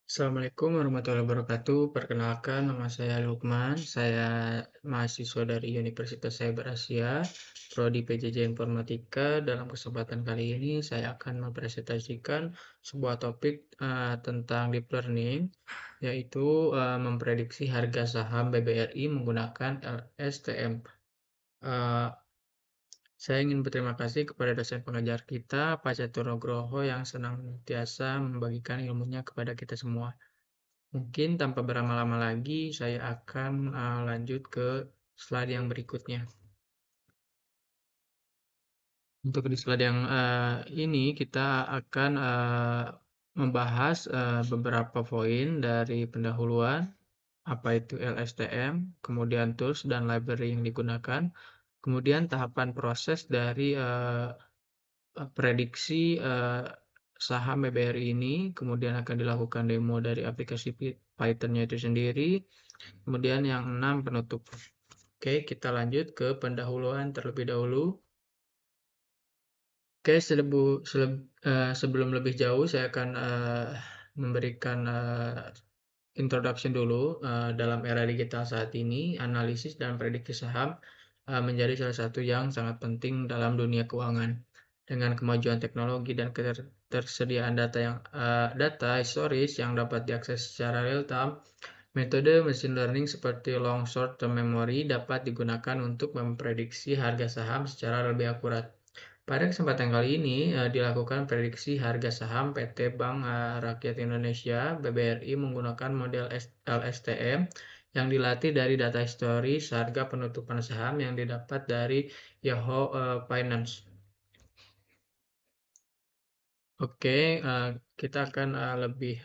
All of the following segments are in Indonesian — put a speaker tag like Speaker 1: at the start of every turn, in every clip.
Speaker 1: Assalamualaikum warahmatullahi wabarakatuh. Perkenalkan, nama saya Lukman. Saya mahasiswa dari Universitas Cyber Asia, Prodi PJJ Informatika. Dalam kesempatan kali ini, saya akan mempresentasikan sebuah topik tentang deep learning, yaitu memprediksi harga saham BBRI menggunakan LSTM. Eh, saya ingin berterima kasih kepada dosen pengajar kita, Pak Catur Nugroho, yang senantiasa membagikan ilmunya kepada kita semua. Mungkin tanpa berlama-lama lagi, saya akan lanjut ke slide yang berikutnya. Untuk di slide yang ini, kita akan membahas beberapa poin dari pendahuluan, apa itu LSTM, kemudian tools dan library yang digunakan, kemudian tahapan proses dari prediksi saham BBRI ini, kemudian akan dilakukan demo dari aplikasi Python-nya itu sendiri, kemudian yang 6 penutup. Oke, kita lanjut ke pendahuluan terlebih dahulu. Oke, sebelum lebih jauh, saya akan memberikan introduction dulu. Dalam era digital saat ini, analisis dan prediksi saham menjadi salah satu yang sangat penting dalam dunia keuangan. Dengan kemajuan teknologi dan ketersediaan data historis yang dapat diakses secara real time, metode machine learning seperti long short-term memory dapat digunakan untuk memprediksi harga saham secara lebih akurat. Pada kesempatan kali ini dilakukan prediksi harga saham PT Bank Rakyat Indonesia (BBRI) menggunakan model LSTM yang dilatih dari data historis harga penutupan saham yang didapat dari Yahoo Finance. Oke, kita akan lebih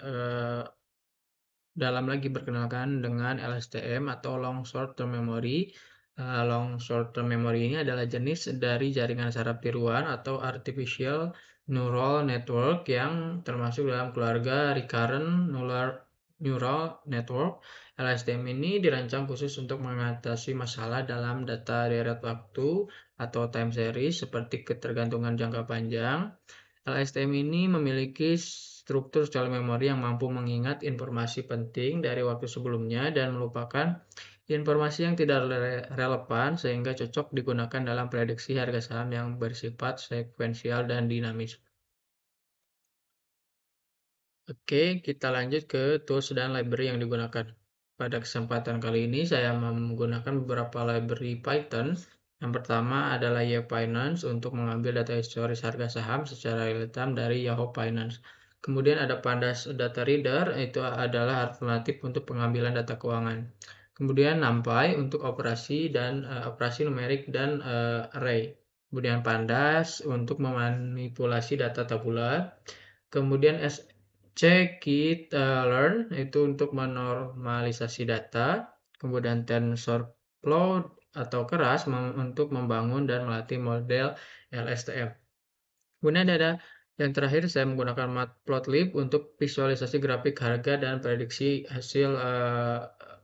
Speaker 1: dalam lagi berkenalkan dengan LSTM atau Long Short Term Memory. Long Short Term Memory ini adalah jenis dari jaringan saraf tiruan atau Artificial Neural Network yang termasuk dalam keluarga Recurrent Neural Network. LSTM ini dirancang khusus untuk mengatasi masalah dalam data deret waktu atau time series seperti ketergantungan jangka panjang. LSTM ini memiliki struktur secara memori yang mampu mengingat informasi penting dari waktu sebelumnya dan melupakan informasi yang tidak relevan sehingga cocok digunakan dalam prediksi harga saham yang bersifat sekuensial dan dinamis. Oke, kita lanjut ke tools dan library yang digunakan. Pada kesempatan kali ini saya menggunakan beberapa library Python. Yang pertama adalah Yahoo Finance untuk mengambil data historis harga saham secara real-time dari Yahoo Finance. Kemudian ada Pandas Data Reader, itu adalah alternatif untuk pengambilan data keuangan. Kemudian NumPy untuk operasi numerik dan array. Kemudian Pandas untuk memanipulasi data tabular. Kemudian scikit-learn itu untuk menormalisasi data, kemudian TensorFlow atau keras untuk membangun dan melatih model LSTM. Kemudian ada yang terakhir saya menggunakan Matplotlib untuk visualisasi grafik harga dan prediksi hasil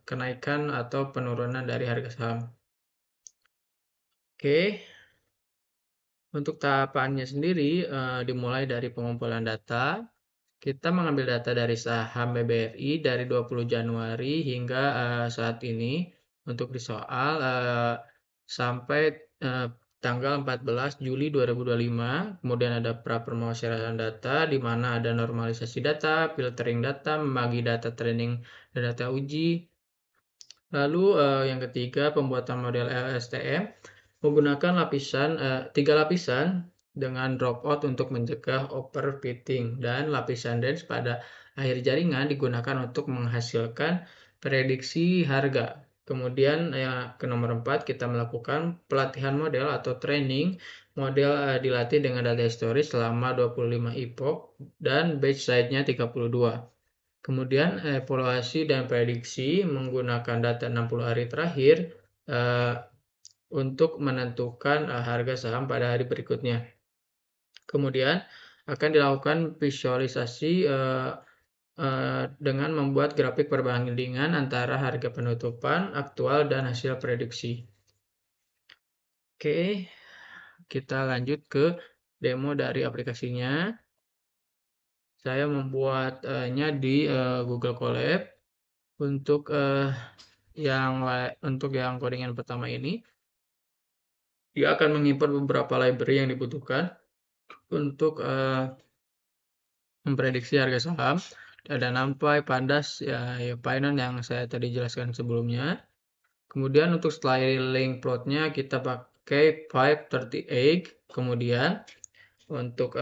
Speaker 1: kenaikan atau penurunan dari harga saham. Oke, untuk tahapannya sendiri dimulai dari pengumpulan data. Kita mengambil data dari saham BBRI dari 20 Januari hingga saat ini untuk di soal sampai tanggal 14 Juli 2025. Kemudian ada pra permusyaratan data di mana ada normalisasi data, filtering data, membagi data training dan data uji. Lalu yang ketiga pembuatan model LSTM menggunakan tiga lapisan dengan dropout untuk mencegah overfitting dan lapisan dense pada akhir jaringan digunakan untuk menghasilkan prediksi harga. Kemudian yang ke nomor 4 kita melakukan pelatihan model atau training. Model dilatih dengan data historis selama 25 epoch dan batch size-nya 32. Kemudian evaluasi dan prediksi menggunakan data 60 hari terakhir untuk menentukan harga saham pada hari berikutnya. Kemudian akan dilakukan visualisasi dengan membuat grafik perbandingan antara harga penutupan aktual dan hasil prediksi. Oke, kita lanjut ke demo dari aplikasinya. saya membuatnya di Google Colab untuk yang codingan pertama ini. Dia akan mengimport beberapa library yang dibutuhkan untuk memprediksi harga saham. Ada NumPy, Pandas, ya Python yang saya tadi jelaskan sebelumnya. Kemudian untuk styling plotnya kita pakai 538. Kemudian untuk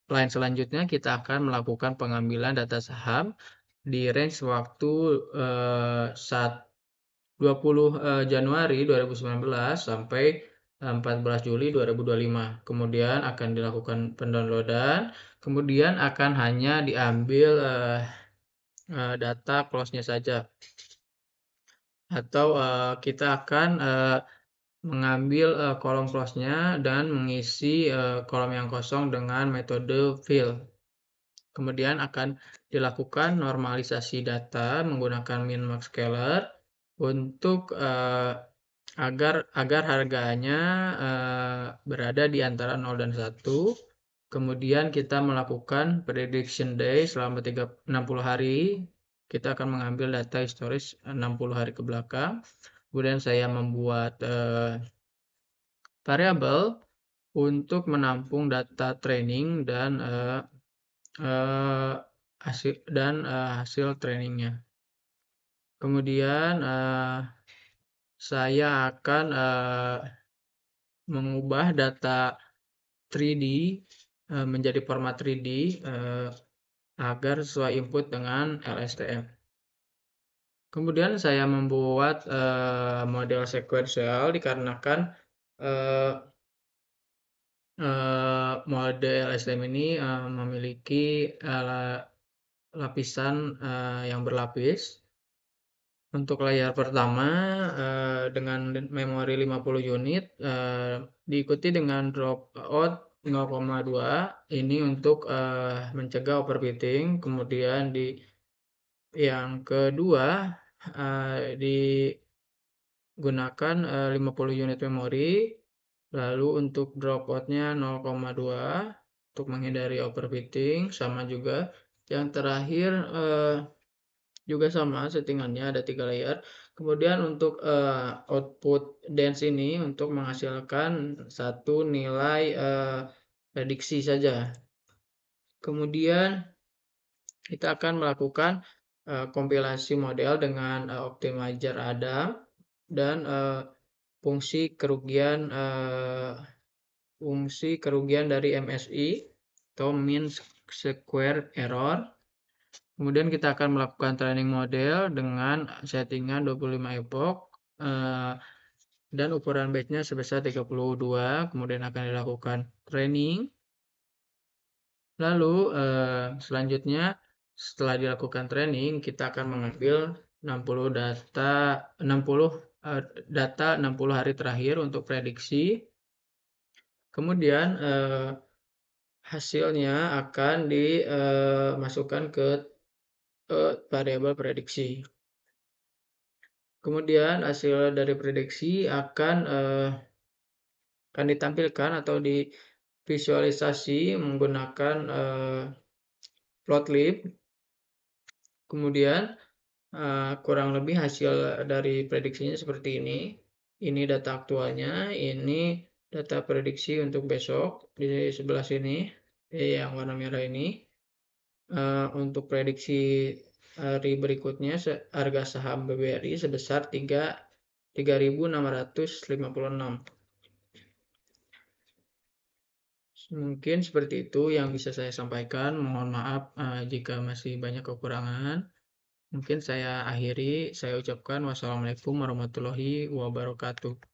Speaker 1: line selanjutnya kita akan melakukan pengambilan data saham di range waktu 20 Januari 2019 sampai 14 Juli 2025. Kemudian akan dilakukan pendownloadan, kemudian akan hanya diambil data close-nya saja. Atau kita akan mengambil kolom close-nya dan mengisi kolom yang kosong dengan metode fill. Kemudian akan dilakukan normalisasi data menggunakan min-max scaler untuk agar harganya berada di antara 0 dan 1. Kemudian kita melakukan prediction day selama 60 hari. Kita akan mengambil data historis 60 hari ke belakang. Kemudian saya membuat variabel untuk menampung data training dan hasil trainingnya. Kemudian saya akan mengubah data 3D menjadi format 3D agar sesuai input dengan LSTM. Kemudian saya membuat model sequential dikarenakan model LSTM ini memiliki lapisan yang berlapis. Untuk layar pertama dengan memori 50 unit diikuti dengan dropout 0,2. Ini untuk mencegah overfitting. Kemudian yang kedua digunakan 50 unit memori. Lalu untuk dropout-nya 0,2 untuk menghindari overfitting. Sama juga. Yang terakhir juga sama settingannya ada 3 layer. Kemudian untuk output dense ini untuk menghasilkan satu nilai prediksi saja. Kemudian kita akan melakukan kompilasi model dengan optimizer Adam dan fungsi kerugian dari MSI atau mean square error. Kemudian kita akan melakukan training model dengan settingan 25 epoch dan ukuran batch-nya sebesar 32. Kemudian akan dilakukan training. Lalu selanjutnya setelah dilakukan training kita akan mengambil 60 data 60 hari terakhir untuk prediksi. Kemudian hasilnya akan dimasukkan ke variabel prediksi. Kemudian hasil dari prediksi akan ditampilkan atau divisualisasi menggunakan plotlib. Kemudian kurang lebih hasil dari prediksinya seperti ini. Ini data aktualnya, ini data prediksi untuk besok di sebelah sini, yang warna merah ini. Untuk prediksi hari berikutnya harga saham BBRI sebesar 3.656. Mungkin seperti itu yang bisa saya sampaikan. Mohon maaf jika masih banyak kekurangan. Mungkin saya akhiri, saya ucapkan wassalamualaikum warahmatullahi wabarakatuh.